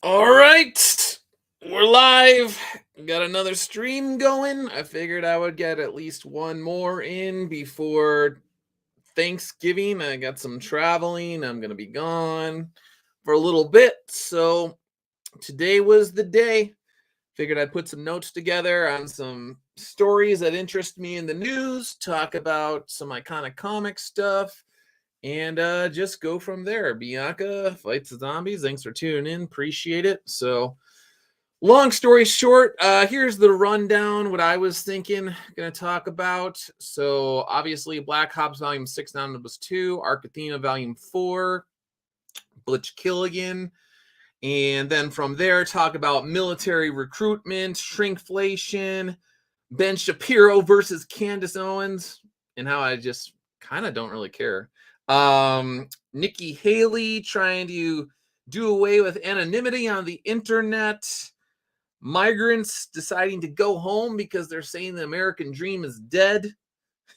All right, we're live. Got another stream going. I figured I would get at least one more in before Thanksgiving. I got some traveling. I'm going to be gone for a little bit. So today was the day. Figured I'd put some notes together on some stories that interest me in the news, talk about some iconic comic stuff, and just go from there. Bianca fights the zombies. Thanks for tuning in. Appreciate it. So, long story short, here's the rundown. What I was thinking, going to talk about. So, obviously, Black Ops Volume 6, Omnibus 2, Arc Athena Volume 4, Butch Killian. And then from there, talk about military recruitment, shrinkflation, Ben Shapiro versus Candace Owens, and how I just kind of don't really care. Nikki Haley trying to do away with anonymity on the internet. Migrants deciding to go home because they're saying the American dream is dead.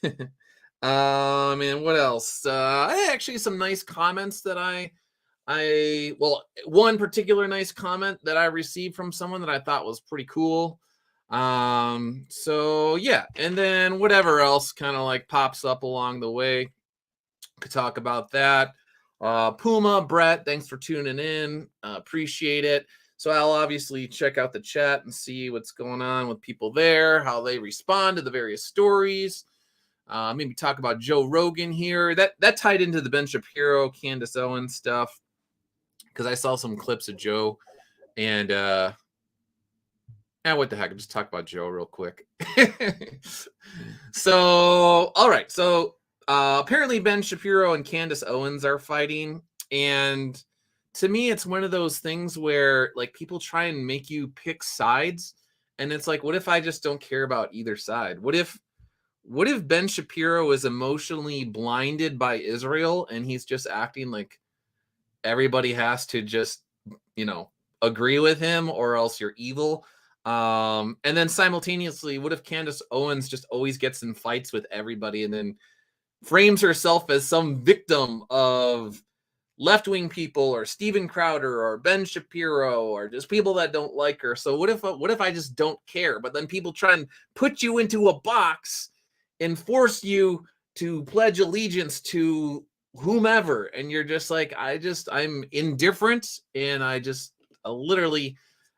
And what else? Actually, some nice comments that one particular nice comment that I received from someone that I thought was pretty cool. So yeah, and then whatever else kind of like pops up along the way, could talk about that. Puma, Brett, thanks for tuning in. Appreciate it. So I'll obviously check out the chat and see what's going on with people there, how they respond to the various stories. Maybe talk about Joe Rogan here. That tied into the Ben Shapiro, Candace Owens stuff, because I saw some clips of Joe, and what the heck? I'll just talk about Joe real quick. So, all right. So apparently Ben Shapiro and Candace Owens are fighting, and to me, it's one of those things where like people try and make you pick sides, and it's like, what if I just don't care about either side? What if Ben Shapiro is emotionally blinded by Israel and he's just acting like everybody has to just, agree with him or else you're evil? And then simultaneously, what if Candace Owens just always gets in fights with everybody and then frames herself as some victim of left-wing people or Steven Crowder or Ben Shapiro or just people that don't like her? So what if I just don't care? But then people try and put you into a box and force you to pledge allegiance to whomever, and you're just like, I'm indifferent, and I just literally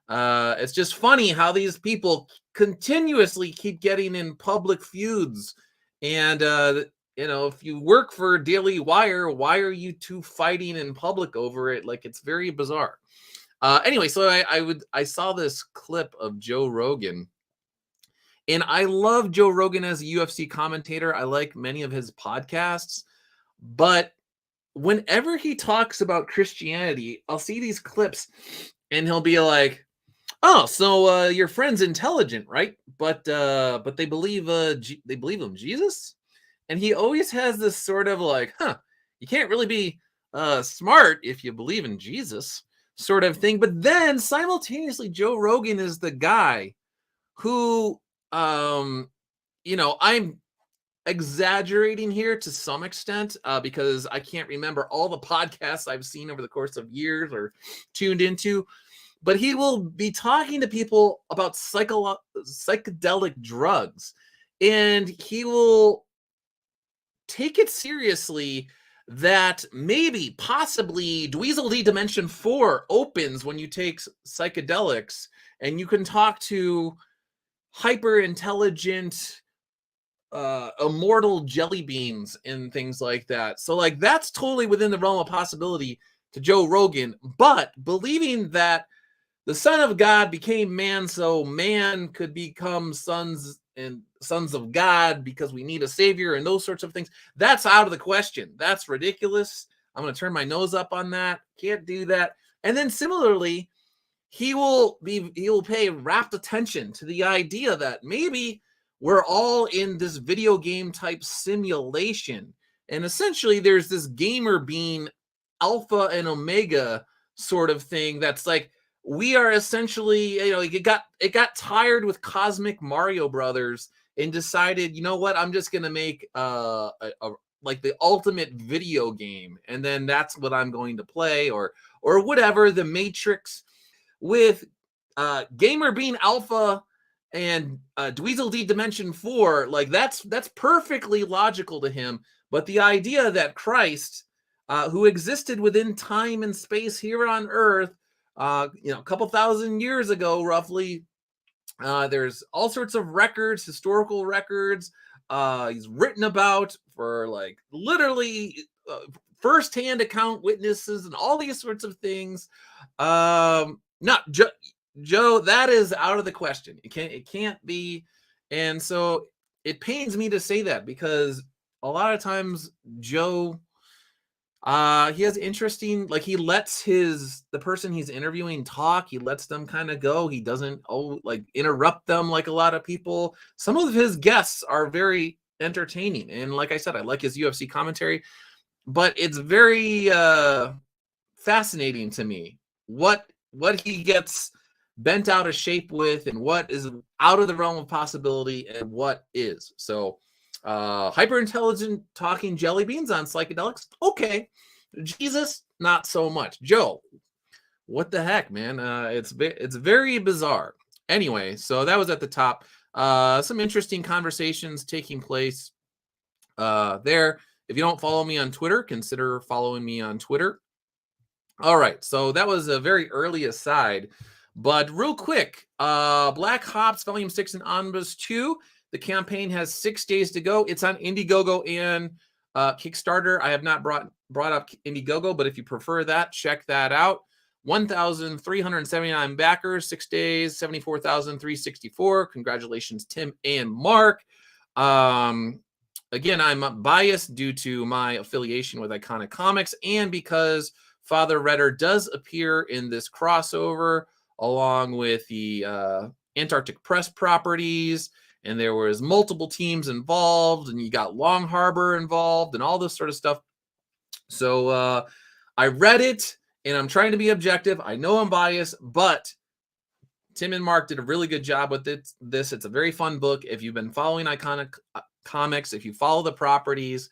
it's just funny how these people continuously keep getting in public feuds. And if you work for Daily Wire, why are you two fighting in public over it? Like, it's very bizarre. Anyway, so I saw this clip of Joe Rogan, and I love Joe Rogan as a UFC commentator. I like many of his podcasts, but whenever he talks about Christianity, I'll see these clips and he'll be like, "Oh, so your friend's intelligent, right? But they believe they believe in Jesus?" And he always has this sort of like, you can't really be smart if you believe in Jesus sort of thing. But then simultaneously, Joe Rogan is the guy who, I'm exaggerating here to some extent because I can't remember all the podcasts I've seen over the course of years or tuned into, but he will be talking to people about psychedelic drugs, and he will take it seriously that maybe, possibly, Dweezil D Dimension 4 opens when you take psychedelics, and you can talk to hyper intelligent immortal jelly beans and things like that. So like, that's totally within the realm of possibility to Joe Rogan. But believing that the Son of God became man so man could become sons of God because we need a savior and those sorts of things, that's out of the question. That's ridiculous. I'm going to turn my nose up on that. Can't do that. And then similarly, he will pay rapt attention to the idea that maybe we're all in this video game type simulation, and essentially there's this gamer being alpha and omega sort of thing that's like, we are essentially, it got tired with Cosmic Mario Brothers and decided, you know what, I'm just gonna make like the ultimate video game, and then that's what I'm going to play, or whatever. The Matrix with Gamer Bean Alpha and Dweezil D Dimension 4, like that's perfectly logical to him. But the idea that Christ, who existed within time and space here on Earth, a couple thousand years ago, roughly, there's all sorts of records, historical records. He's written about for like literally firsthand account witnesses and all these sorts of things. Not Joe, that is out of the question. It can't be. And so it pains me to say that, because a lot of times Joe, he has interesting, like he lets the person he's interviewing talk. He lets them kind of go. He doesn't like interrupt them like a lot of people. Some of his guests are very entertaining, and like I said, I like his UFC commentary, but it's very fascinating to me what he gets bent out of shape with, and what is out of the realm of possibility, and what is. So hyper intelligent talking jelly beans on psychedelics, okay. Jesus, not so much. Joe, what the heck, man? It's very bizarre. Anyway, so that was at the top. Some interesting conversations taking place there. If you don't follow me on Twitter, consider following me on Twitter. All right, so that was a very early aside, but real quick, Black Hops Volume 6 and Omnibus 2. The campaign has 6 days to go. It's on Indiegogo and Kickstarter. I have not brought up Indiegogo, but if you prefer that, check that out. 1,379 backers, 6 days, 74,364. Congratulations, Tim and Mark. Again, I'm biased due to my affiliation with Iconic Comics, and because Father Redder does appear in this crossover along with the Antarctic Press properties, and there was multiple teams involved, and you got Long Harbor involved and all this sort of stuff. So I read it, and I'm trying to be objective. I know I'm biased, but Tim and Mark did a really good job with this. It's a very fun book. If you've been following Iconic Comics, if you follow the properties,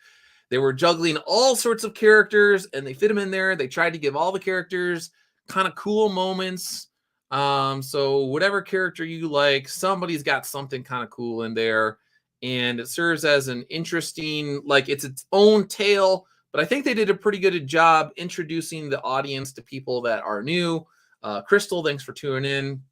they were juggling all sorts of characters, and they fit them in there. They tried to give all the characters kind of cool moments. So whatever character you like, somebody's got something kind of cool in there, and it serves as an interesting, like it's its own tale. But I think they did a pretty good job introducing the audience to people that are new. Crystal, thanks for tuning in.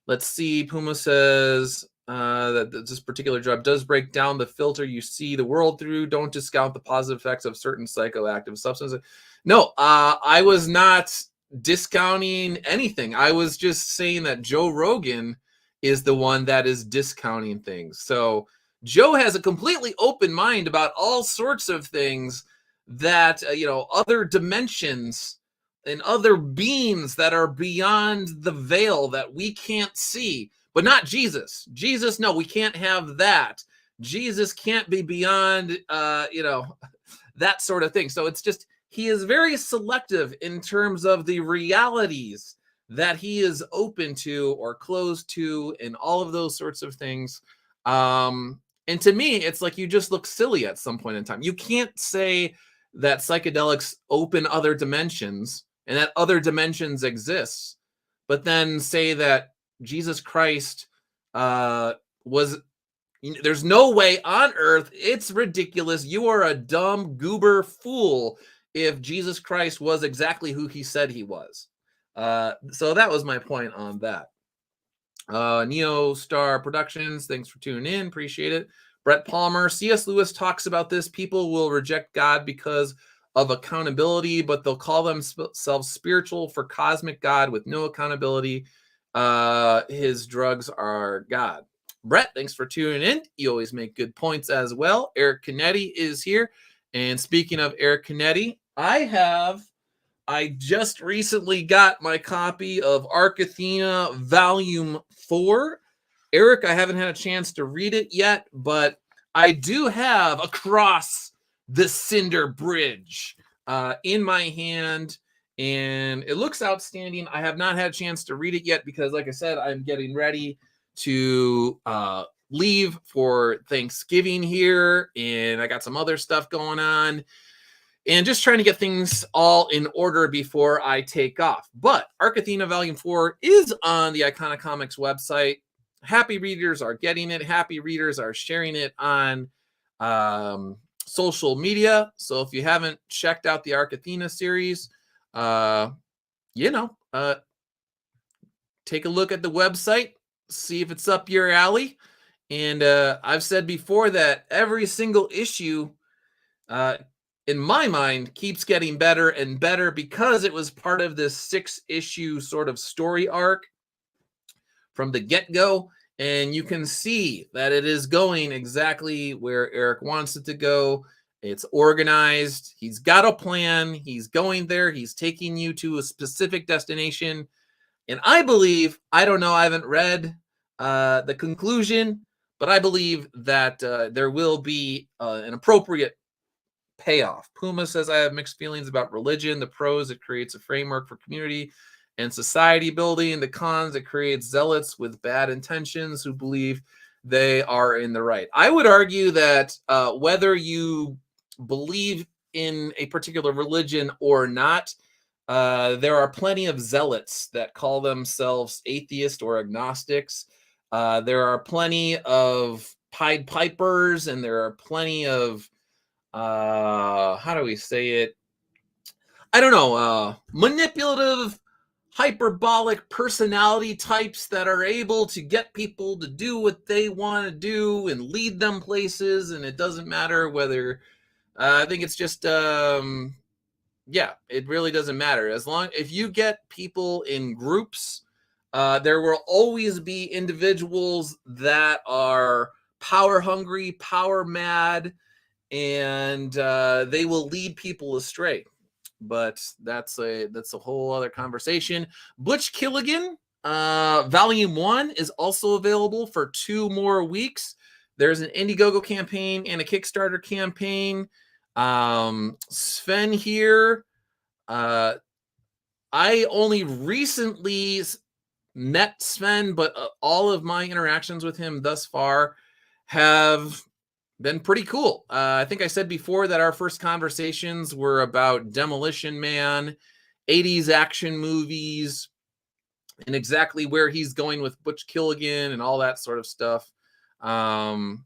Let's see. Puma says that this particular job does break down the filter you see the world through. Don't discount the positive effects of certain psychoactive substances. No, I was not discounting anything. I was just saying that Joe Rogan is the one that is discounting things. So Joe has a completely open mind about all sorts of things that, other dimensions and other beings that are beyond the veil that we can't see, but not Jesus. Jesus, no, we can't have that. Jesus can't be beyond, that sort of thing. So it's just, he is very selective in terms of the realities that he is open to or closed to, and all of those sorts of things. And to me, it's like you just look silly at some point in time. You can't say that psychedelics open other dimensions and that other dimensions exist, but then say that Jesus Christ was, there's no way on earth. It's ridiculous. You are a dumb goober fool if Jesus Christ was exactly who he said he was. So that was my point on that. Neo Star Productions, thanks for tuning in. Appreciate it. Brett Palmer, C.S. Lewis talks about this. People will reject God because of accountability, but they'll call themselves spiritual for cosmic God with no accountability. His drugs are God. Brett, thanks for tuning in. You always make good points as well. Eric Canetti is here. And speaking of Eric Canetti, I just recently got my copy of Arc Athena Volume 4. Eric, I haven't had a chance to read it yet, but I do have Across the Cinder Bridge in my hand, and it looks outstanding. I have not had a chance to read it yet because, like I said, I'm getting ready to leave for Thanksgiving here, and I got some other stuff going on. and just trying to get things all in order before I take off. But Athena Volume 4 is on the Iconic Comics website. Happy readers are getting it. Happy readers are sharing it on social media. So if you haven't checked out the Athena series, take a look at the website, see if it's up your alley. And I've said before that every single issue, in my mind, keeps getting better and better because it was part of this 6-issue sort of story arc from the get-go. And you can see that it is going exactly where Eric wants it to go. It's organized. He's got a plan. He's going there. He's taking you to a specific destination. And I believe, I don't know, I haven't read the conclusion, but I believe that there will be an appropriate payoff. Puma says, I have mixed feelings about religion. The pros, it creates a framework for community and society building. The cons, it creates zealots with bad intentions who believe they are in the right. I would argue that whether you believe in a particular religion or not, there are plenty of zealots that call themselves atheist or agnostics. There are plenty of Pied Pipers, and there are plenty of how do we say it? I don't know, manipulative, hyperbolic personality types that are able to get people to do what they want to do and lead them places. And it doesn't matter whether, I think it's just, yeah, it really doesn't matter. If you get people in groups, there will always be individuals that are power hungry, power mad, and they will lead people astray. But that's a whole other conversation. Butch Killian, Volume 1 is also available for 2 more weeks. There's an Indiegogo campaign and a Kickstarter campaign. Sven here. I only recently met Sven, but all of my interactions with him thus far have been pretty cool. I think I said before that our first conversations were about Demolition Man, 80s action movies, and exactly where he's going with Butch Killian and all that sort of stuff. And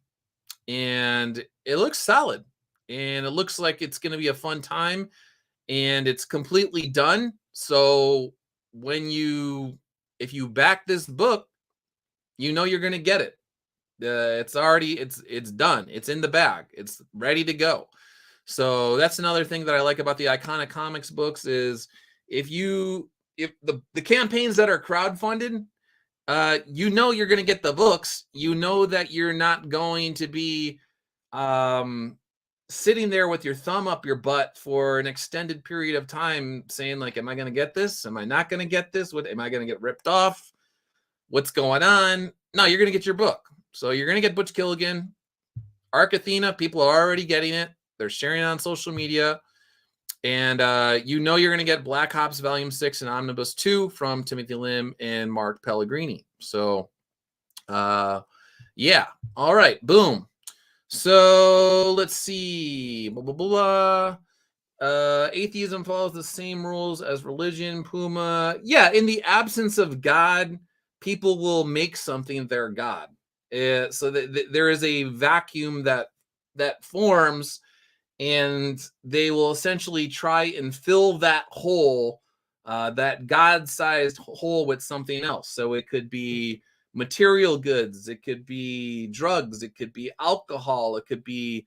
it looks solid, and it looks like it's going to be a fun time, and it's completely done. So if you back this book, you know you're going to get it. It's done. It's in the bag. It's ready to go. So that's another thing that I like about the Iconic Comics books is if the campaigns that are crowdfunded, you know you're going to get the books. You know that you're not going to be sitting there with your thumb up your butt for an extended period of time saying like, am I going to get this? Am I not going to get this? Am I going to get ripped off? What's going on? No, you're going to get your book. So you're going to get Butch Killian. Athena, people are already getting it. They're sharing it on social media. And you know you're going to get Black Ops Volume 6 and Omnibus 2 from Timothy Lim and Mark Pellegrini. So, yeah. All right. Boom. So let's see. Blah, blah, blah, blah. Atheism follows the same rules as religion. Puma. Yeah, in the absence of God, people will make something their God. So there is a vacuum that forms, and they will essentially try and fill that hole, that God-sized hole, with something else. So it could be material goods, it could be drugs, it could be alcohol, it could be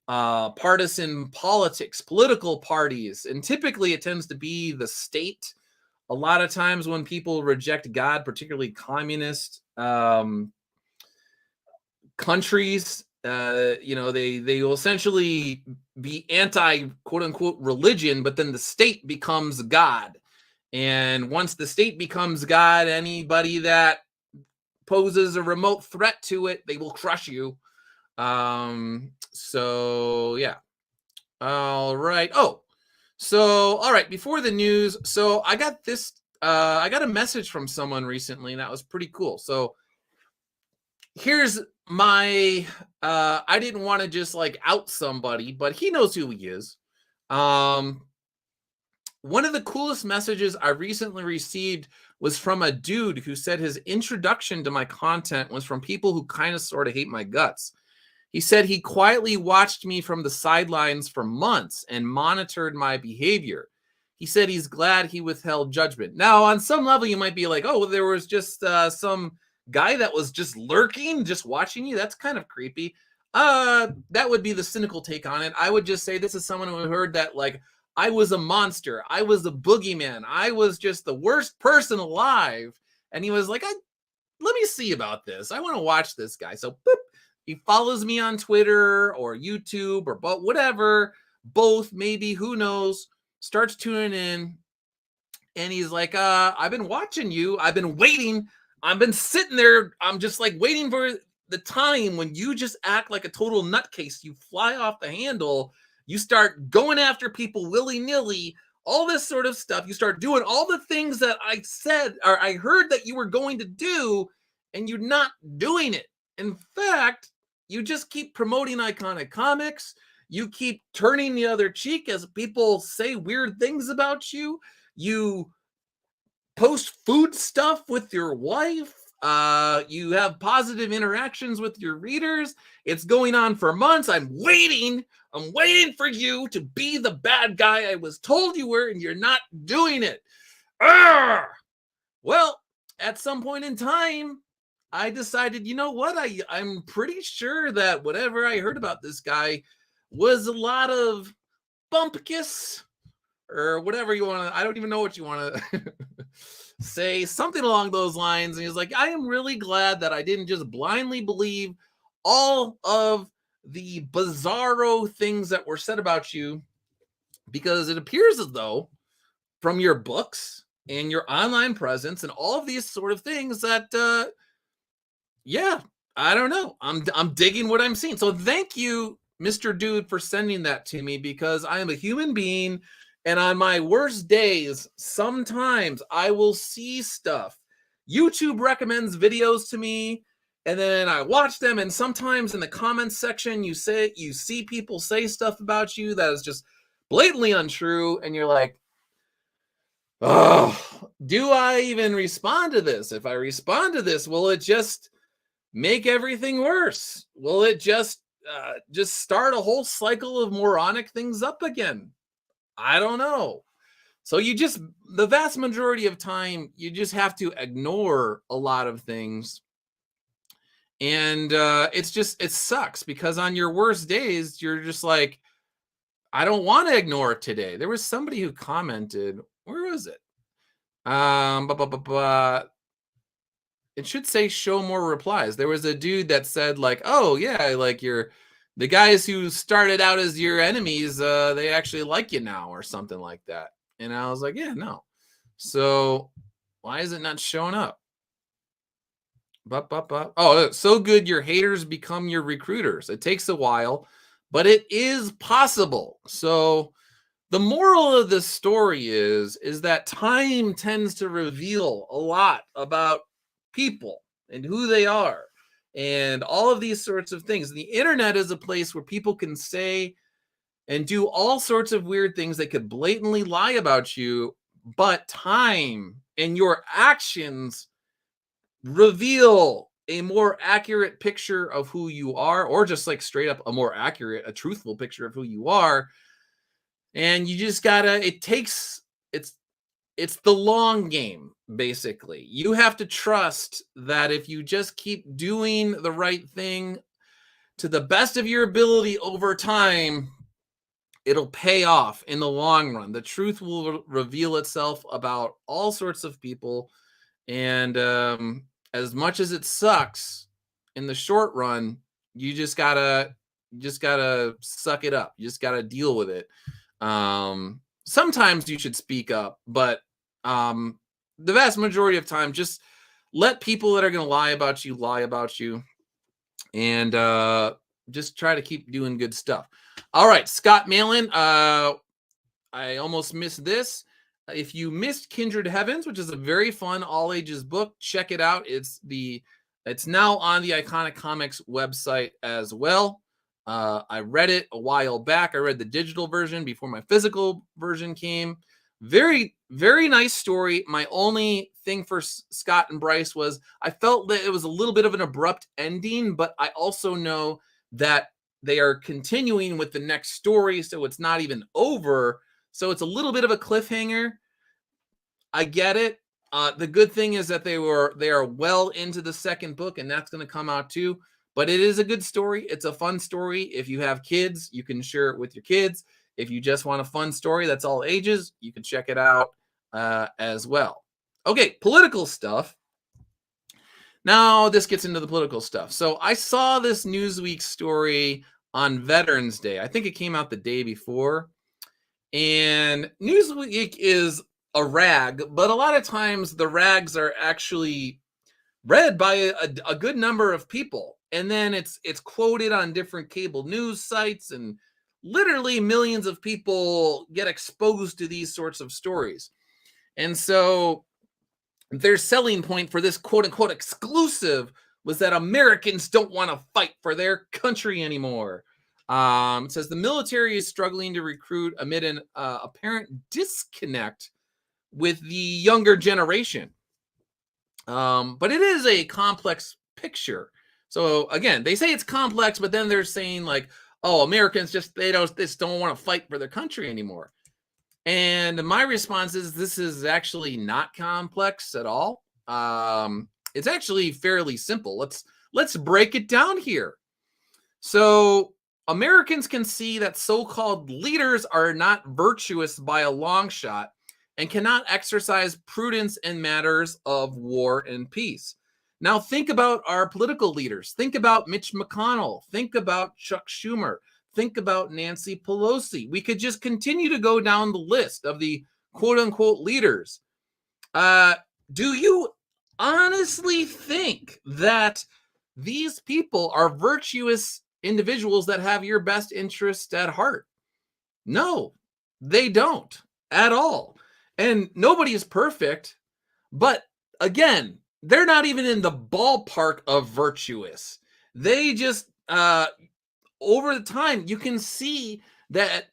partisan politics, political parties, and typically it tends to be the state. A lot of times when people reject God, particularly communist countries, they will essentially be anti quote unquote religion, but then the state becomes God. And once the state becomes God, anybody that poses a remote threat to it, they will crush you. So yeah. All right. All right. Before the news, so I got a message from someone recently, and that was pretty cool. So here's my I didn't want to just like out somebody, but he knows who he is. One of the coolest messages I recently received was from a dude who said his introduction to my content was from people who kind of sort of hate my guts. He said he quietly watched me from the sidelines for months and monitored my behavior. He said he's glad he withheld judgment. Now, on some level, you might be like, oh, well, there was just some guy that was just lurking, just watching you. That's kind of creepy. That would be the cynical take on it. I would just say this is someone who heard that, like, I was a monster. I was a boogeyman. I was just the worst person alive. And he was like, let me see about this. I want to watch this guy. So boop, he follows me on Twitter or YouTube or whatever, both, maybe, who knows, starts tuning in. And he's like, I've been watching you. I've been waiting. I've been sitting there. I'm just like waiting for the time when you just act like a total nutcase. You fly off the handle. You start going after people willy-nilly, all this sort of stuff. You start doing all the things that I said or I heard that you were going to do, and you're not doing it. In fact, you just keep promoting iconic comics. You keep turning the other cheek as people say weird things about you. You post food stuff with your wife. You have positive interactions with your readers. It's going on for months. I'm waiting for you to be the bad guy I was told you were, and you're not doing it. Arrgh! Well, at some point in time, I decided, you know what? I'm pretty sure that whatever I heard about this guy was a lot of bumpkiss or whatever you want to, I don't even know what you want to say, something along those lines. And he's like, I am really glad that I didn't just blindly believe all of the bizarro things that were said about you, because it appears as though from your books and your online presence and all of these sort of things that, yeah, I don't know. I'm digging what I'm seeing. So thank you, Mr. Dude, for sending that to me, because I am a human being. And on my worst days, sometimes I will see stuff. YouTube recommends videos to me, and then I watch them. And sometimes in the comments section, you see people say stuff about you that is just blatantly untrue. And you're like, oh, do I even respond to this? If I respond to this, will it just make everything worse? Will it just start a whole cycle of moronic things up again? I don't know. So the vast majority of time, you just have to ignore a lot of things. And it sucks, because on your worst days, you're just like, I don't want to ignore it today. There was somebody who commented, where was it? It should say show more replies. There was a dude that said, like, oh yeah, like the guys who started out as your enemies, they actually like you now, or something like that. And I was like, yeah, no. So why is it not showing up? Oh, so good. Your haters become your recruiters. It takes a while, but it is possible. So the moral of this story is that time tends to reveal a lot about people and who they are and all of these sorts of things. The internet is a place where people can say and do all sorts of weird things. They could blatantly lie about you, but time and your actions reveal a more accurate picture of who you are, or just like straight up a truthful picture of who you are. And you just gotta, it's the long game, basically. You have to trust that if you just keep doing the right thing to the best of your ability over time, it'll pay off in the long run. The truth will reveal itself about all sorts of people. And as much as it sucks in the short run, you just gotta suck it up. You just gotta deal with it. Sometimes you should speak up, but the vast majority of time, just let people that are going to lie about you, and just try to keep doing good stuff. All right, Scott Malin, I almost missed this. If you missed Kindred Heavens, which is a very fun all ages book, check it out. It's now on the Iconic Comics website as well. I read it a while back. I read the digital version before my physical version came. Very, very nice story. My only thing for Scott and Bryce was I felt that it was a little bit of an abrupt ending, but I also know that they are continuing with the next story, so it's not even over. So it's a little bit of a cliffhanger. I get it. The good thing is that they are well into the second book, and that's going to come out too. But it is a good story. It's a fun story. If you have kids, you can share it with your kids. If you just want a fun story that's all ages, you can check it out as well. Okay, political stuff. Now this gets into the political stuff. So I saw this Newsweek story on Veterans Day. I think it came out the day before. And Newsweek is a rag, but a lot of times the rags are actually read by a good number of people. And then it's quoted on different cable news sites, and literally millions of people get exposed to these sorts of stories. And so their selling point for this quote unquote exclusive was that Americans don't want to fight for their country anymore. It says the military is struggling to recruit amid an apparent disconnect with the younger generation. But it is a complex picture. So again, they say it's complex, but then they're saying like, oh, Americans just don't want to fight for their country anymore. And my response is this is actually not complex at all. It's actually fairly simple. Let's break it down here. So Americans can see that so-called leaders are not virtuous by a long shot and cannot exercise prudence in matters of war and peace. Now think about our political leaders. Think about Mitch McConnell. Think about Chuck Schumer. Think about Nancy Pelosi. We could just continue to go down the list of the quote-unquote leaders. Do you honestly think that these people are virtuous individuals that have your best interest at heart? No, they don't at all. And nobody is perfect. But again, they're not even in the ballpark of virtuous. They just, over the time, you can see that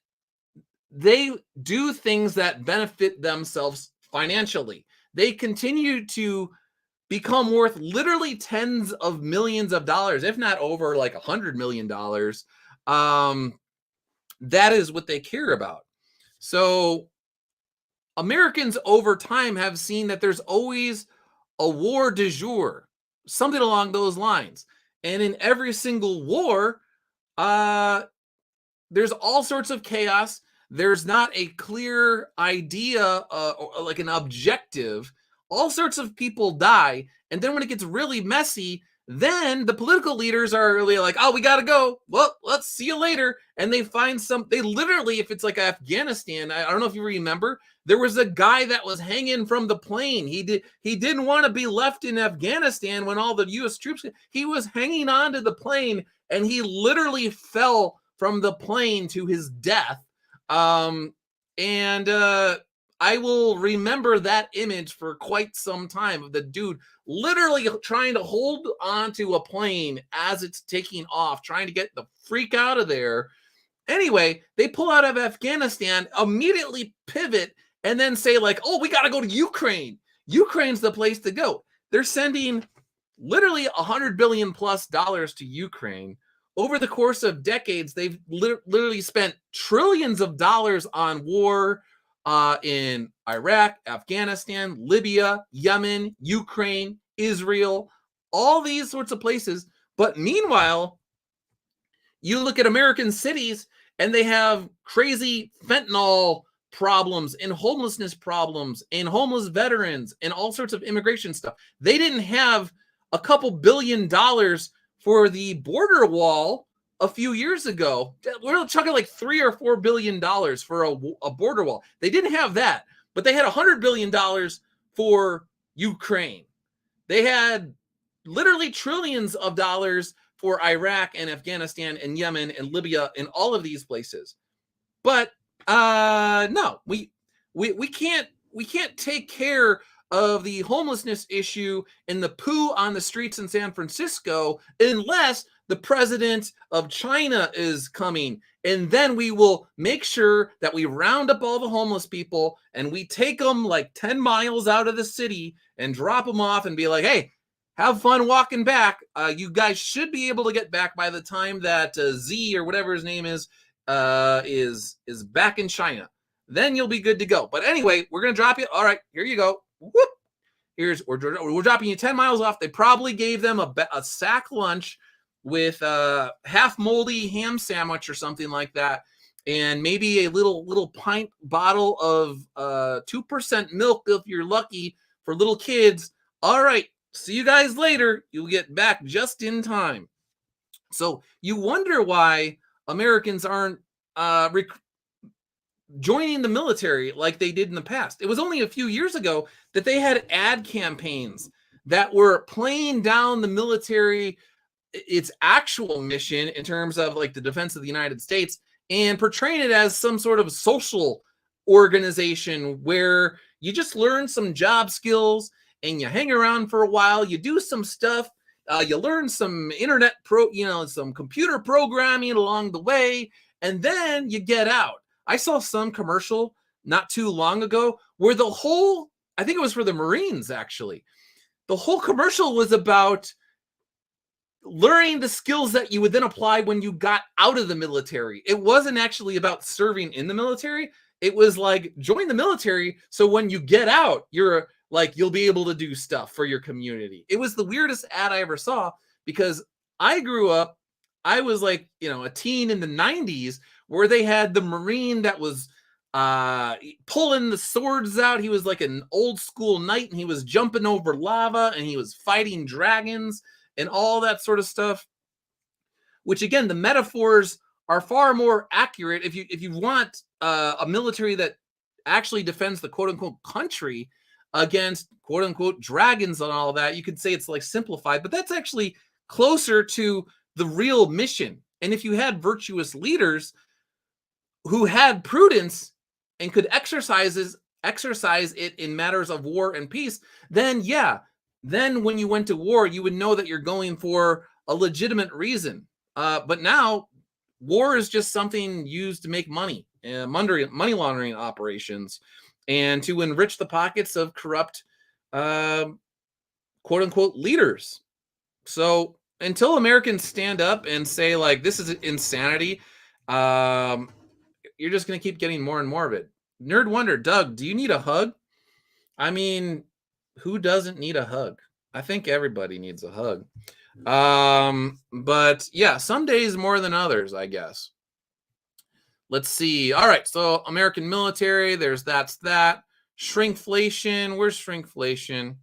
they do things that benefit themselves financially. They continue to become worth literally tens of millions of dollars, if not over like $100 million. That is what they care about. So Americans over time have seen that there's always a war du jour, something along those lines. And in every single war, there's all sorts of chaos. There's not a clear idea or like an objective. All sorts of people die. And then when it gets really messy, then the political leaders are really like, oh, we got to go. Well, let's see you later. And they find they literally, if it's like Afghanistan, I don't know if you remember, there was a guy that was hanging from the plane. He didn't want to be left in Afghanistan when all the U.S. troops, he was hanging on to the plane and he literally fell from the plane to his death. I will remember that image for quite some time of the dude literally trying to hold onto a plane as it's taking off, trying to get the freak out of there. Anyway, they pull out of Afghanistan, immediately pivot, and then say like, oh, we got to go to Ukraine. Ukraine's the place to go. They're sending literally $100 billion plus to Ukraine. Over the course of decades, they've literally spent trillions of dollars on war, in Iraq, Afghanistan, Libya, Yemen, Ukraine, Israel, all these sorts of places. But meanwhile, you look at American cities and they have crazy fentanyl problems and homelessness problems and homeless veterans and all sorts of immigration stuff. They didn't have a couple $1 billion for the border wall a few years ago. We're talking like $3 or $4 billion for a border wall. They didn't have that, but they had $100 billion for Ukraine. They had literally trillions of dollars for Iraq and Afghanistan and Yemen and Libya and all of these places. But no, we can't take care of the homelessness issue and the poo on the streets in San Francisco unless the president of China is coming, and then we will make sure that we round up all the homeless people and we take them like 10 miles out of the city and drop them off and be like, hey, have fun walking back. You guys should be able to get back by the time that Z or whatever his name is back in China. Then you'll be good to go. But anyway, we're going to drop you. All right, here you go. Whoop. We're dropping you 10 miles off. They probably gave them a sack lunch with a half moldy ham sandwich or something like that, and maybe a little pint bottle of 2% milk if you're lucky for little kids. All right, see you guys later. You'll get back just in time. So you wonder why Americans aren't joining the military like they did in the past. It was only a few years ago that they had ad campaigns that were playing down the military, its actual mission in terms of like the defense of the United States, and portraying it as some sort of social organization where you just learn some job skills and you hang around for a while, you do some stuff, you learn some some computer programming along the way, and then you get out. I saw some commercial not too long ago where I think it was for the Marines actually. The whole commercial was about learning the skills that you would then apply when you got out of the military. It wasn't actually about serving in the military. It was like, join the military so when you get out, you'll be able to do stuff for your community. It was the weirdest ad I ever saw because I grew up, I was like, a teen in the 90s where they had the Marine that was pulling the swords out. He was like an old school knight and he was jumping over lava and he was fighting dragons and all that sort of stuff, which again, the metaphors are far more accurate. If you want a military that actually defends the quote unquote country against quote unquote dragons and all that, you could say it's like simplified, but that's actually closer to the real mission. And if you had virtuous leaders who had prudence and could exercise it in matters of war and peace, then then when you went to war, you would know that you're going for a legitimate reason. But now war is just something used to make money, money laundering operations, and to enrich the pockets of corrupt, quote unquote, leaders. So until Americans stand up and say like, this is insanity, you're just going to keep getting more and more of it. Nerd Wonder, Doug, do you need a hug? I mean, who doesn't need a hug? I think everybody needs a hug. But yeah, some days more than others, I guess. Let's see. All right. So American military, that's that. Shrinkflation. Where's shrinkflation?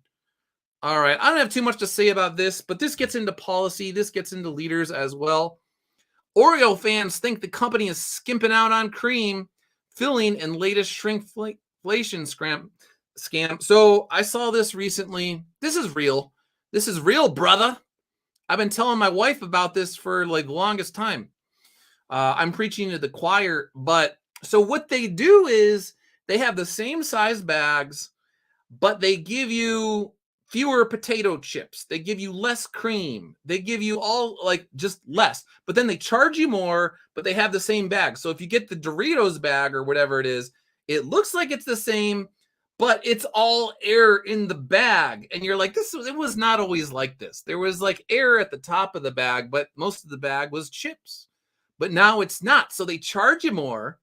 All right. I don't have too much to say about this, but this gets into policy. This gets into leaders as well. Oreo fans think the company is skimping out on cream filling in latest shrinkflation scam. So I saw this recently. This is real. This is real, brother. I've been telling my wife about this for like the longest time. I'm preaching to the choir, but so what they do is they have the same size bags, but they give you fewer potato chips. They give you less cream. They give you all like just less, but then they charge you more, but they have the same bag. So if you get the Doritos bag or whatever it is, it looks like it's the same, but it's all air in the bag. And you're like, it was not always like this. There was like air at the top of the bag, but most of the bag was chips. But now it's not. So they charge you more.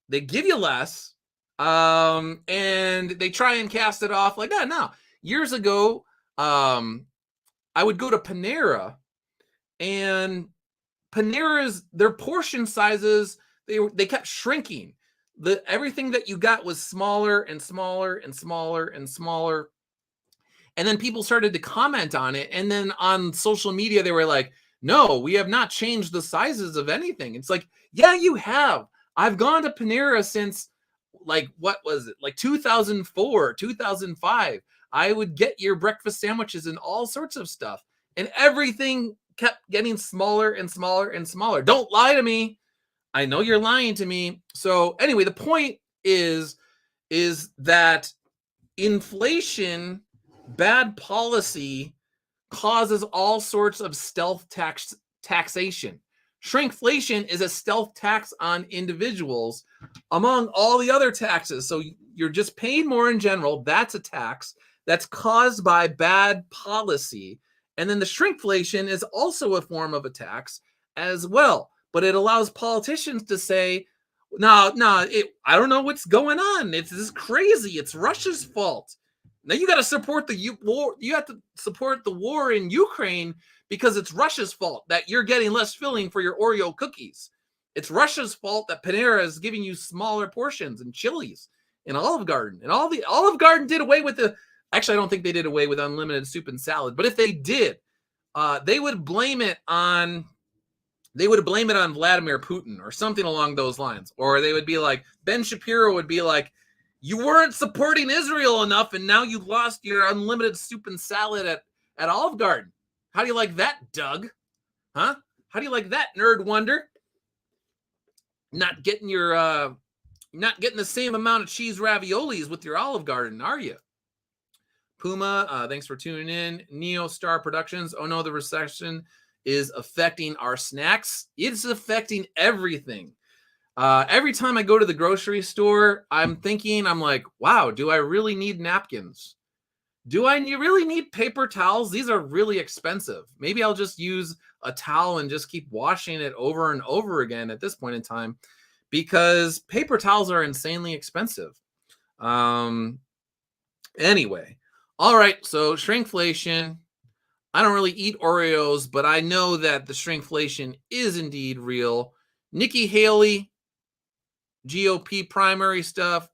They give you less. And they try and cast it off like that. No. Years ago, I would go to Panera, and Panera's, their portion sizes, they kept shrinking. Everything that you got was smaller and smaller and smaller and smaller. And then people started to comment on it. And then on social media, they were like, no, we have not changed the sizes of anything. It's like, yeah, you have. I've gone to Panera since like, what was it? Like 2004, 2005. I would get your breakfast sandwiches and all sorts of stuff. And everything kept getting smaller and smaller and smaller. Don't lie to me. I know you're lying to me. So anyway, the point is that inflation, bad policy causes all sorts of stealth taxation. Shrinkflation is a stealth tax on individuals among all the other taxes. So you're just paying more in general. That's a tax that's caused by bad policy. And then the shrinkflation is also a form of a tax as well. But it allows politicians to say, no, I don't know what's going on. This is crazy. It's Russia's fault. Now you got to support the war. You have to support the war in Ukraine because it's Russia's fault that you're getting less filling for your Oreo cookies. It's Russia's fault that Panera is giving you smaller portions and Chili's and Olive Garden. And Olive Garden did away with actually, I don't think they did away with unlimited soup and salad. But if they did, they would blame it on Vladimir Putin or something along those lines. Or they would be like, Ben Shapiro would be like, you weren't supporting Israel enough, and now you lost your unlimited soup and salad at Olive Garden. How do you like that, Doug? Huh? How do you like that, Nerd Wonder? Not getting the same amount of cheese raviolis with your Olive Garden, are you? Puma, thanks for tuning in. Neo Star Productions. Oh no, the recession is affecting our snacks. It's affecting everything. Every time I go to the grocery store, I'm like, wow, do I really need napkins? Do I really need paper towels? These are really expensive. Maybe I'll just use a towel and just keep washing it over and over again at this point in time because paper towels are insanely expensive. Anyway, all right, so shrinkflation. I don't really eat Oreos, but I know that the shrinkflation is indeed real. Nikki Haley, GOP primary stuff.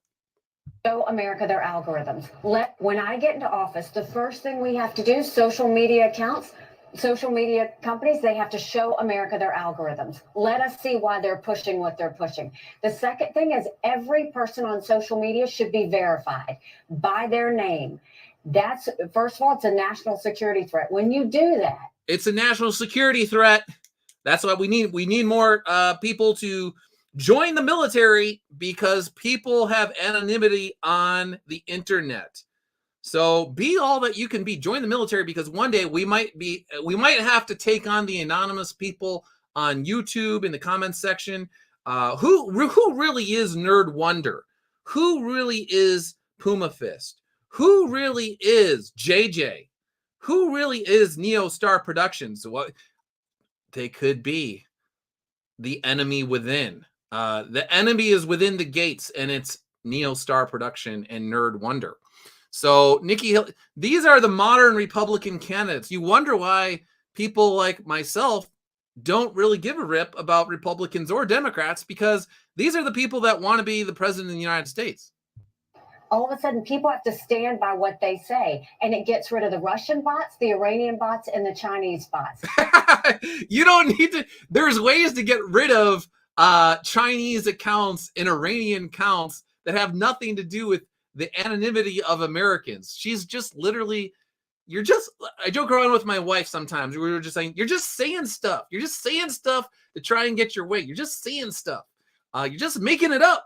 Show America their algorithms. When I get into office, the first thing we have to do, social media accounts, social media companies, they have to show America their algorithms. Let us see why they're pushing what they're pushing. The second thing is every person on social media should be verified by their name. That's, first of all, it's a national security threat. When you do that, it's a national security threat. That's what we need. We need more people to join the military because people have anonymity on the internet. So be all that you can be. Join the military because one day we might have to take on the anonymous people on YouTube in the comments section. Who really is Nerd Wonder? Who really is Puma Fist? Who really is JJ? Who really is Neo Star Productions? What they could be the enemy within. The enemy is within the gates, and it's Neo Star Production and Nerd Wonder. So Nikki Hill, these are the modern Republican candidates. You wonder why people like myself don't really give a rip about Republicans or Democrats, because these are the people that want to be the president of the United States. All of a sudden, people have to stand by what they say, and it gets rid of the Russian bots, the Iranian bots, and the Chinese bots. You don't need to. There's ways to get rid of Chinese accounts and Iranian accounts that have nothing to do with the anonymity of Americans. She's just literally, I joke around with my wife sometimes. We were just saying, you're just saying stuff. You're just saying stuff to try and get your way. You're just saying stuff. You're just making it up.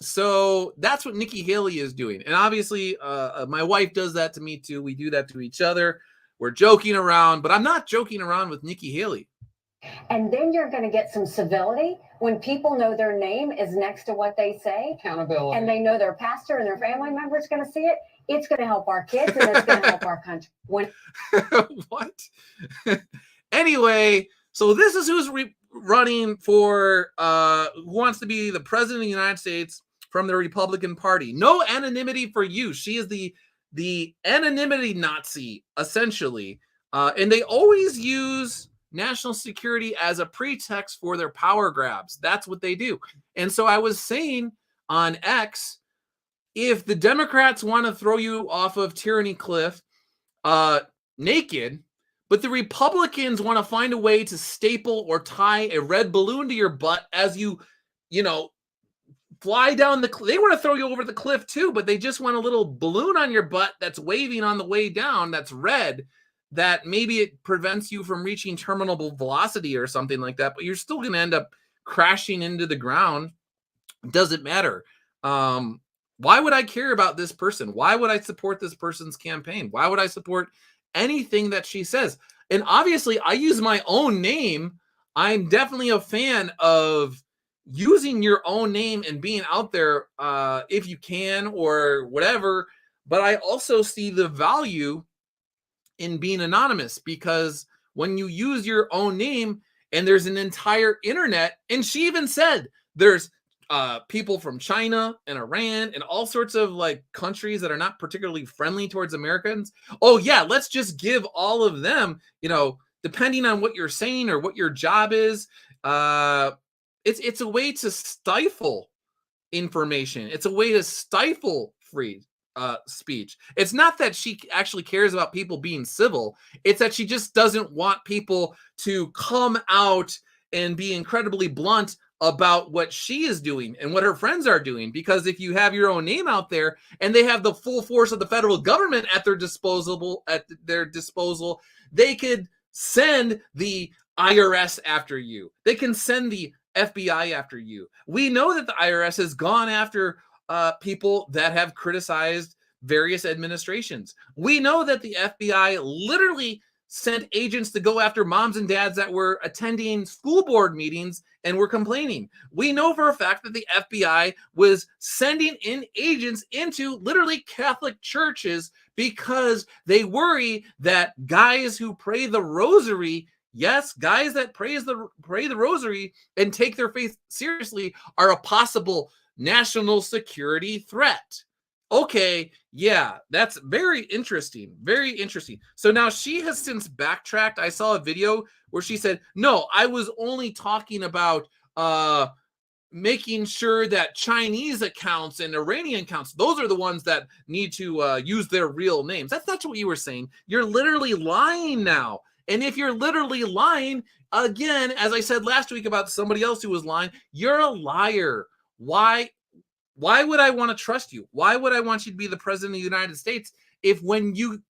So that's what Nikki Haley is doing. And obviously, my wife does that to me too. We do that to each other. We're joking around, but I'm not joking around with Nikki Haley. And then you're going to get some civility when people know their name is next to what they say. Accountability. And they know their pastor and their family member is going to see it. It's going to help our kids and it's going to help our country. What? Anyway, so this is who's running for, who wants to be the president of the United States from the Republican Party. No anonymity for you. She is the anonymity Nazi, essentially. And they always use national security as a pretext for their power grabs. That's what they do. And so I was saying on X, if the Democrats want to throw you off of Tyranny Cliff naked, but the Republicans want to find a way to staple or tie a red balloon to your butt as you fly down the cliff. They want to throw you over the cliff too, but they just want a little balloon on your butt that's waving on the way down that's red, that maybe it prevents you from reaching terminal velocity or something like that, but you're still going to end up crashing into the ground. Doesn't matter. Why would I care about this person? Why would I support this person's campaign? Why would I support anything that she says? And obviously, I use my own name I'm definitely a fan of using your own name and being out there if you can or whatever. But I also see the value in being anonymous, because when you use your own name and there's an entire internet, and she even said there's people from China and Iran and all sorts of like countries that are not particularly friendly towards Americans. Oh yeah, let's just give all of them, depending on what you're saying or what your job is. It's a way to stifle information. It's a way to stifle free speech. It's not that she actually cares about people being civil. It's that she just doesn't want people to come out and be incredibly blunt about what she is doing and what her friends are doing. Because if you have your own name out there and they have the full force of the federal government at their disposal, they could send the IRS after you. They can send the FBI after you. We know that the IRS has gone after people that have criticized various administrations. We know that the FBI literally sent agents to go after moms and dads that were attending school board meetings and were complaining. We know for a fact that the FBI was sending in agents into literally Catholic churches because they worry that guys who pray the rosary, yes, guys that pray the rosary and take their faith seriously, are a possible national security threat. Okay, yeah, that's very interesting. Very interesting. So now she has since backtracked. I saw a video where she said, no, I was only talking about making sure that Chinese accounts and Iranian accounts, those are the ones that need to use their real names. That's not what you were saying. You're literally lying now. And if you're literally lying, again, as I said last week about somebody else who was lying, you're a liar. Why would I want to trust you? Why would I want you to be the president of the United States if when you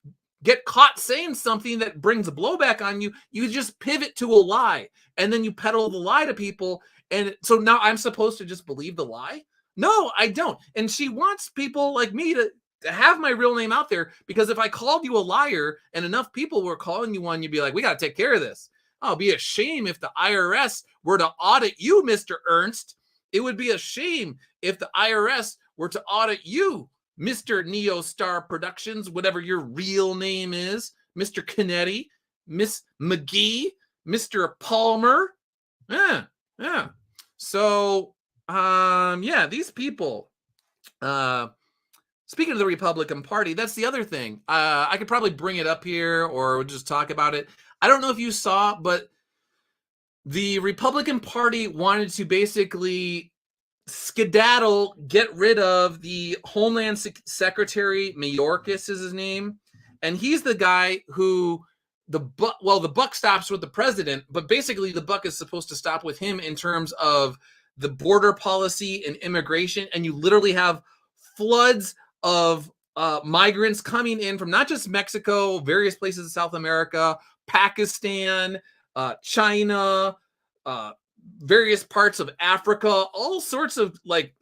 get caught saying something that brings blowback on you, you just pivot to a lie and then you peddle the lie to people? And so now I'm supposed to just believe the lie? No, I don't. And she wants people like me to have my real name out there, because if I called you a liar and enough people were calling you one, you'd be like, we got to take care of this. Oh, it'd be a shame if the IRS were to audit you, Mr. Ernst. It would be a shame if the IRS were to audit you, Mr. Neostar Productions, whatever your real name is, Mr. Canetti, Miss McGee, Mr. Palmer. Yeah. So, these people, speaking of the Republican Party, that's the other thing. I could probably bring it up here or just talk about it. I don't know if you saw, but the Republican Party wanted to basically skedaddle, get rid of the Homeland Secretary. Mayorkas is his name. And he's the guy who the buck stops with the president, but basically the buck is supposed to stop with him in terms of the border policy and immigration. And you literally have floods of migrants coming in from not just Mexico, various places in South America, Pakistan, China, various parts of Africa, all sorts of like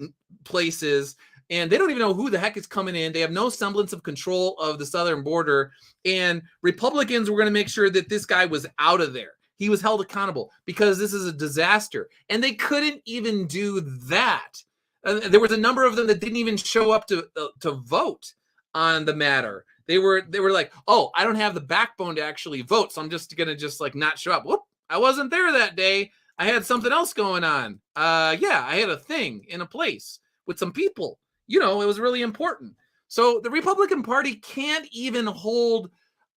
places. And they don't even know who the heck is coming in. They have no semblance of control of the southern border. And Republicans were going to make sure that this guy was out of there. He was held accountable because this is a disaster. And they couldn't even do that. There was a number of them that didn't even show up to vote on the matter. They were like, oh, I don't have the backbone to actually vote, so I'm just going to just like not show up. Whoop, I wasn't there that day. I had something else going on. I had a thing in a place with some people. It was really important. So the Republican Party can't even hold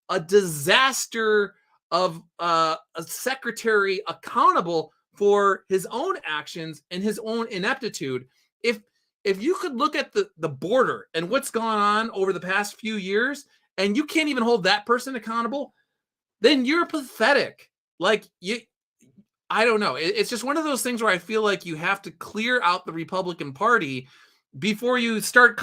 a disaster of a secretary accountable for his own actions and his own ineptitude. If you could look at the border and what's gone on over the past few years, and you can't even hold that person accountable, then you're pathetic. Like I don't know. It's just one of those things where I feel like you have to clear out the Republican Party before you start.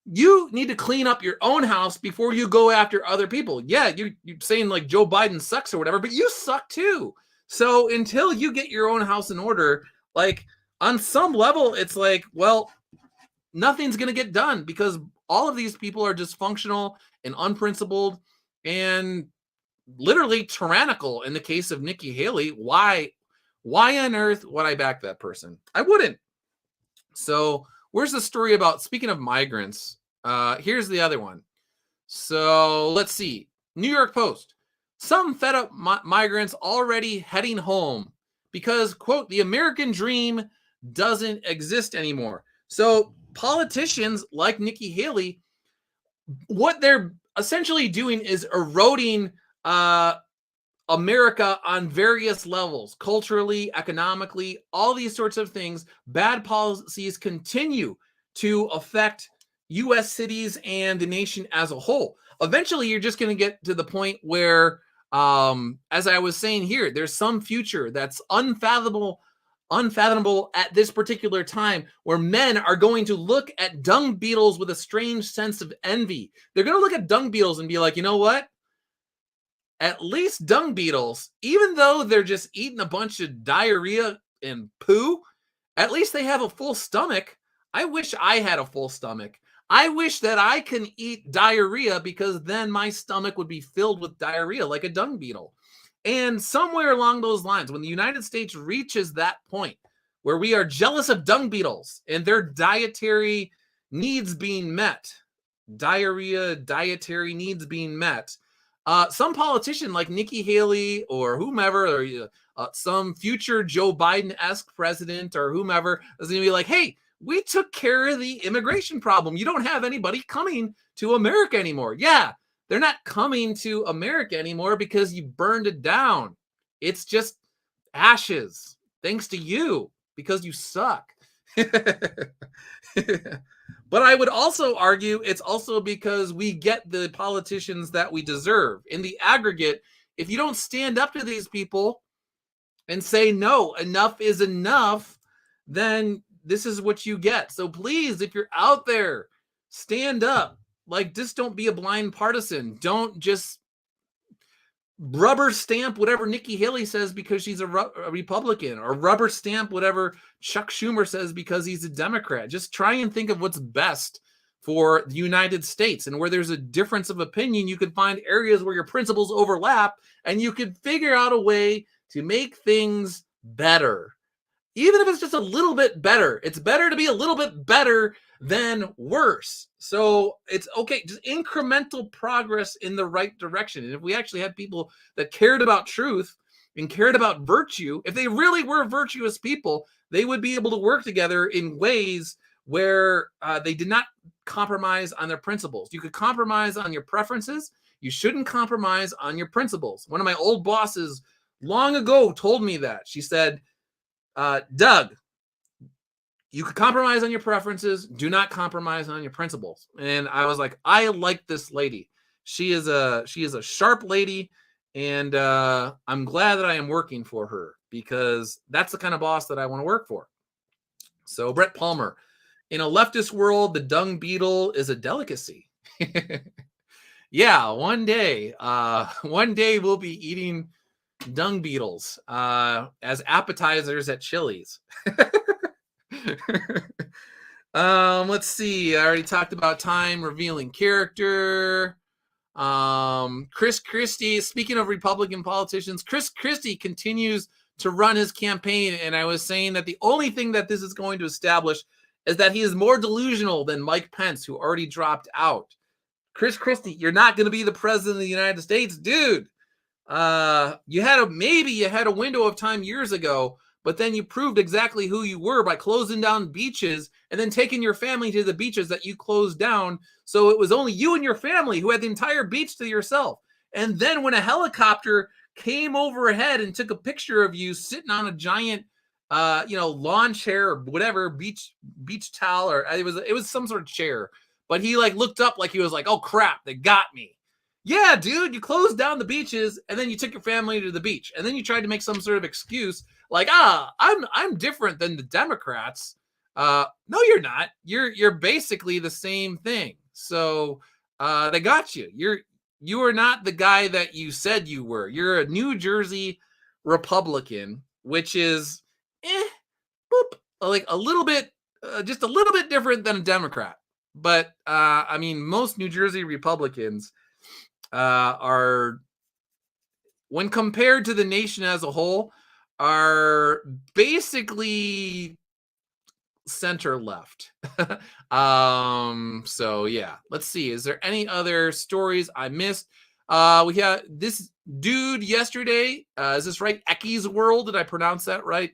You need to clean up your own house before you go after other people. Yeah, you're saying like Joe Biden sucks or whatever, but you suck too. So until you get your own house in order, like on some level, it's like, well, nothing's going to get done because all of these people are dysfunctional and unprincipled. And literally tyrannical in the case of Nikki Haley. Why on earth would I back that person? I wouldn't. So where's the story about, speaking of migrants, here's the other one. So let's see. New York Post. Some fed up migrants already heading home because, quote, the American dream doesn't exist anymore. So politicians like Nikki Haley, what they're essentially doing is eroding America on various levels, culturally, economically, all these sorts of things. Bad policies continue to affect U.S. cities and the nation as a whole. Eventually, you're just going to get to the point where, as I was saying here, there's some future that's unfathomable at this particular time, where men are going to look at dung beetles with a strange sense of envy. They're going to look at dung beetles and be like, you know what? At least dung beetles, even though they're just eating a bunch of diarrhea and poo, at least they have a full stomach. I wish I had a full stomach. I wish that I can eat diarrhea, because then my stomach would be filled with diarrhea like a dung beetle. And somewhere along those lines, when the United States reaches that point where we are jealous of dung beetles and their dietary needs being met, dietary needs being met, some politician like Nikki Haley or whomever, or some future Joe Biden-esque president or whomever is going to be like, hey, we took care of the immigration problem. You don't have anybody coming to America anymore. Yeah, they're not coming to America anymore because you burned it down. It's just ashes, thanks to you, because you suck. But I would also argue it's also because we get the politicians that we deserve. In the aggregate, if you don't stand up to these people and say, no, enough is enough, then this is what you get. So please, if you're out there, stand up. Like, just don't be a blind partisan. Don't just rubber stamp whatever Nikki Haley says because she's a Republican, or rubber stamp whatever Chuck Schumer says because he's a Democrat. Just try and think of what's best for the United States. And where there's a difference of opinion, you can find areas where your principles overlap, and you can figure out a way to make things better. Even if it's just a little bit better. It's better to be a little bit better than worse. So it's okay, just incremental progress in the right direction. And if we actually had people that cared about truth and cared about virtue, if they really were virtuous people, they would be able to work together in ways where they did not compromise on their principles. You could compromise on your preferences. You shouldn't compromise on your principles. One of my old bosses long ago told me that. She said, Doug, you could compromise on your preferences. Do not compromise on your principles. And I was like, I like this lady. She is a sharp lady, and I'm glad that I am working for her, because that's the kind of boss that I want to work for. So Brett Palmer, in a leftist world, the dung beetle is a delicacy. Yeah, one day we'll be eating dung beetles as appetizers at Chili's. Let's see. I already talked about time revealing character. Chris Christie, speaking of Republican politicians, Chris Christie continues to run his campaign, and I was saying that the only thing that this is going to establish is that he is more delusional than Mike Pence, who already dropped out. Chris Christie, you're not going to be the president of the United States, dude. You had a window of time years ago, but then you proved exactly who you were by closing down beaches and then taking your family to the beaches that you closed down. So it was only you and your family who had the entire beach to yourself. And then when a helicopter came overhead and took a picture of you sitting on a giant, lawn chair or whatever, beach towel, or it was some sort of chair, but he looked up like he was like, oh crap, they got me. Yeah, dude, you closed down the beaches and then you took your family to the beach, and then you tried to make some sort of excuse like, I'm different than the Democrats. No, you're not. You're basically the same thing. So they got you. You are not the guy that you said you were. You're a New Jersey Republican, which is like a little bit, just a little bit different than a Democrat. But I mean, most New Jersey Republicans are when compared to the nation as a whole, are basically center left. So yeah, let's see. Is there any other stories I missed? We had this dude yesterday. Is this right? Eki's World. Did I pronounce that right?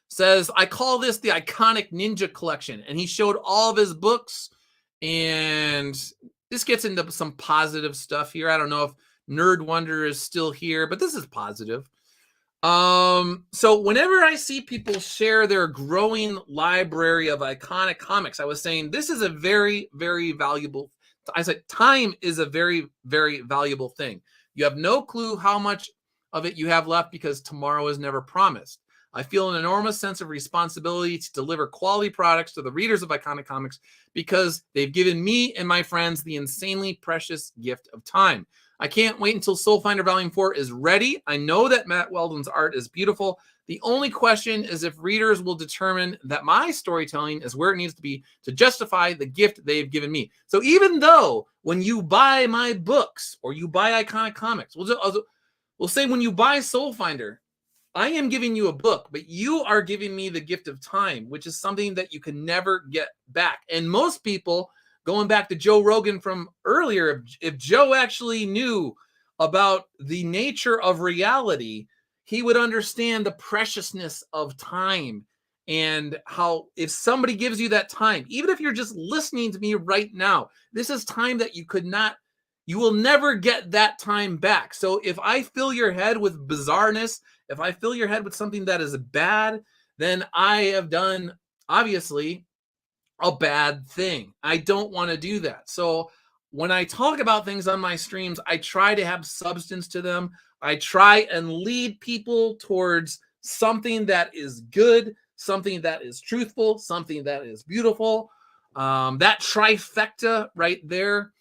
Says, I call this the iconic ninja collection. And he showed all of his books. And this gets into some positive stuff here. I don't know if Nerd Wonder is still here, but this is positive. So whenever I see people share their growing library of iconic comics, I was saying this is a very, very valuable. I said time is a very, very valuable thing. You have no clue how much of it you have left because tomorrow is never promised. I feel an enormous sense of responsibility to deliver quality products to the readers of iconic comics because they've given me and my friends the insanely precious gift of time. I can't wait until Soul Finder Volume 4 is ready. I know that Matt Weldon's art is beautiful. The only question is if readers will determine that my storytelling is where it needs to be to justify the gift they've given me. So even though when you buy my books or you buy iconic comics, we'll say when you buy Soul Finder, I am giving you a book, but you are giving me the gift of time, which is something that you can never get back. And most people, going back to Joe Rogan from earlier, if Joe actually knew about the nature of reality, he would understand the preciousness of time and how if somebody gives you that time, even if you're just listening to me right now, this is time that you will never get that time back. So if I fill your head with bizarreness, if I fill your head with something that is bad, then I have done, obviously, a bad thing. I don't want to do that. So when I talk about things on my streams, I try to have substance to them. I try and lead people towards something that is good, something that is truthful, something that is beautiful. That trifecta right there.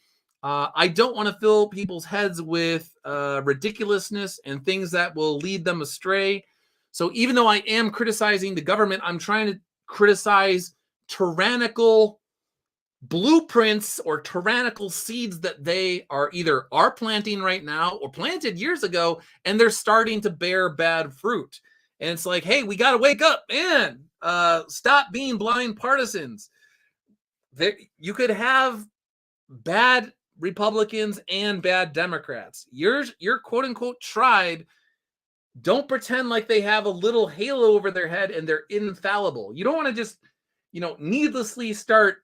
I don't want to fill people's heads with ridiculousness and things that will lead them astray. So even though I am criticizing the government, I'm trying to criticize tyrannical blueprints or tyrannical seeds that they are planting right now or planted years ago, and they're starting to bear bad fruit. And it's like, hey, we got to wake up, man. Stop being blind partisans. You could have bad Republicans and bad Democrats. Your quote unquote tribe don't pretend like they have a little halo over their head and they're infallible. You don't want to just, needlessly start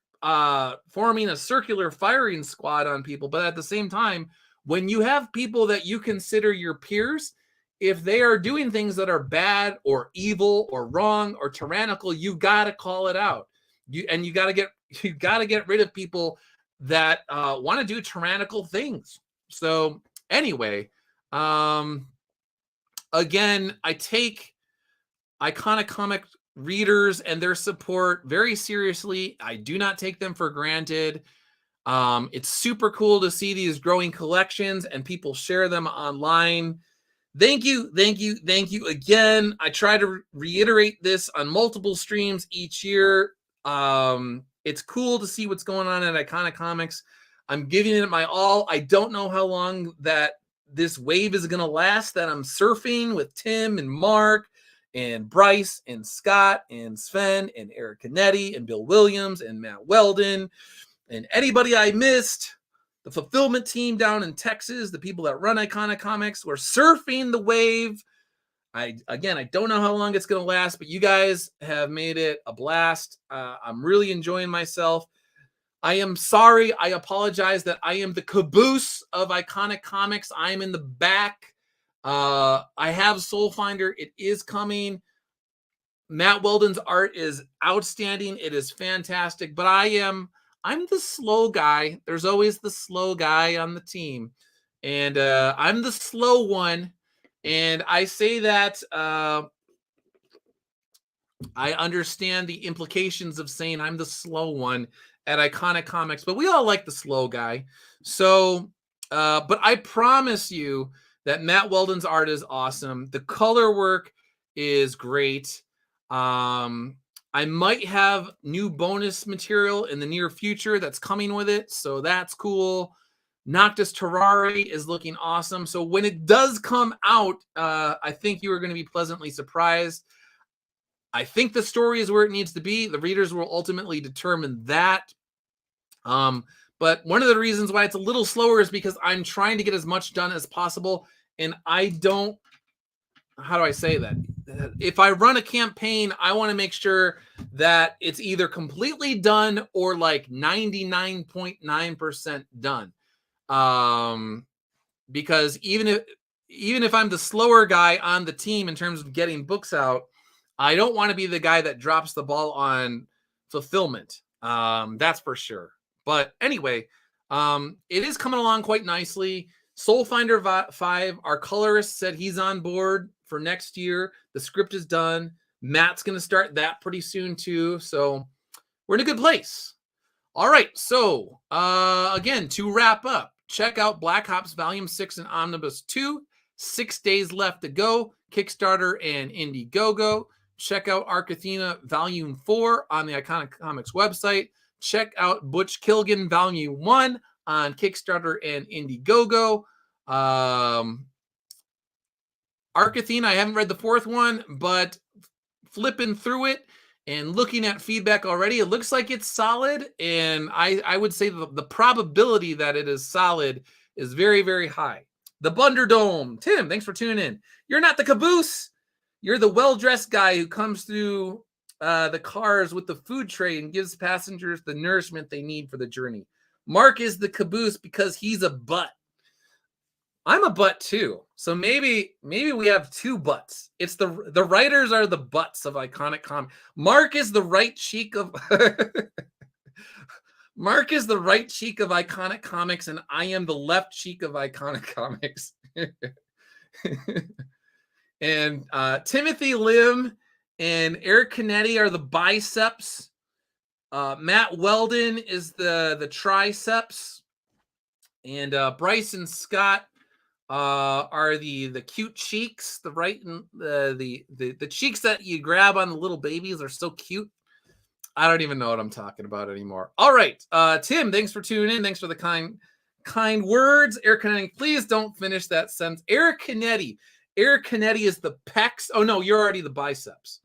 forming a circular firing squad on people. But at the same time, when you have people that you consider your peers, if they are doing things that are bad or evil or wrong or tyrannical, you got to call it out. You got to get rid of people that want to do tyrannical things. So anyway, again, I take iconic comic readers and their support very seriously. I do not take them for granted. It's super cool to see these growing collections and people share them online. Thank you again. I try to reiterate this on multiple streams each year. It's cool to see what's going on at Iconic Comics. I'm giving it my all. I don't know how long that this wave is going to last that I'm surfing with Tim and Mark and Bryce and Scott and Sven and Eric Canetti and Bill Williams and Matt Weldon and anybody I missed, the fulfillment team down in Texas, the people that run Iconic Comics. We're surfing the wave. I don't know how long it's going to last, but you guys have made it a blast. I'm really enjoying myself. I am sorry. I apologize that I am the caboose of Iconic Comics. I'm in the back. I have Soul Finder. It is coming. Matt Weldon's art is outstanding. It is fantastic, but I'm the slow guy. There's always the slow guy on the team, and I'm the slow one. And I say that I understand the implications of saying I'm the slow one at Iconic Comics, but we all like the slow guy. So, but I promise you that Matt Weldon's art is awesome. The color work is great. I might have new bonus material in the near future that's coming with it, so that's cool. Noctis Terrari is looking awesome. So when it does come out, I think you are going to be pleasantly surprised. I think the story is where it needs to be. The readers will ultimately determine that. But one of the reasons why it's a little slower is because I'm trying to get as much done as possible. And I don't, how do I say that? If I run a campaign, I want to make sure that it's either completely done or like 99.9% done. Because even if I'm the slower guy on the team in terms of getting books out, I don't want to be the guy that drops the ball on fulfillment. That's for sure. But anyway, it is coming along quite nicely. Soulfinder 5, our colorist said he's on board for next year. The script is done. Matt's going to start that pretty soon too. So we're in a good place. All right. So again, to wrap up, check out Black Ops Volume 6 and Omnibus 2. 6 days left to go. Kickstarter and Indiegogo. Check out Arc Athena Volume 4 on the Iconic Comics website. Check out Butch Killian Volume 1 on Kickstarter and Indiegogo. Arc Athena, I haven't read the 4th one, but flipping through it and looking at feedback already, it looks like it's solid. And I would say the probability that it is solid is very, very high. The Bunderdome. Tim, thanks for tuning in. You're not the caboose. You're the well-dressed guy who comes through the cars with the food tray and gives passengers the nourishment they need for the journey. Mark is the caboose because he's a butt. I'm a butt too. So maybe we have two butts. It's the writers are the butts of Iconic Comics. Mark is the right cheek of Mark is the right cheek of Iconic Comics, and I am the left cheek of Iconic Comics. And Timothy Lim and Eric Canetti are the biceps. Matt Weldon is the triceps, and Bryce and Scott are the cute cheeks. The right and the cheeks that you grab on the little babies are so cute. I don't even know what I'm talking about anymore. All right, Tim, thanks for tuning in. Thanks for the kind words. Eric Canetti, please don't finish that sentence. Eric Canetti is the pecs. Oh no, you're already the biceps.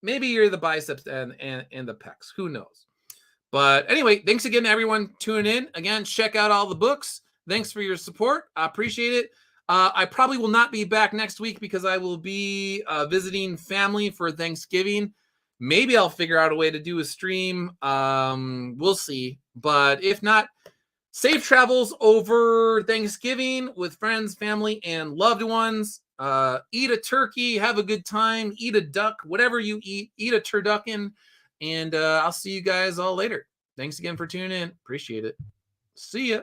Maybe you're the biceps and the pecs. Who knows? But anyway, thanks again to everyone tuning in. Again, check out all the books. Thanks for your support. I appreciate it. I probably will not be back next week because I will be visiting family for Thanksgiving. Maybe I'll figure out a way to do a stream. We'll see. But if not, safe travels over Thanksgiving with friends, family, and loved ones. Eat a turkey, have a good time, eat a duck, whatever you eat a turducken, and I'll see you guys all later. Thanks again for tuning in. Appreciate it. See ya.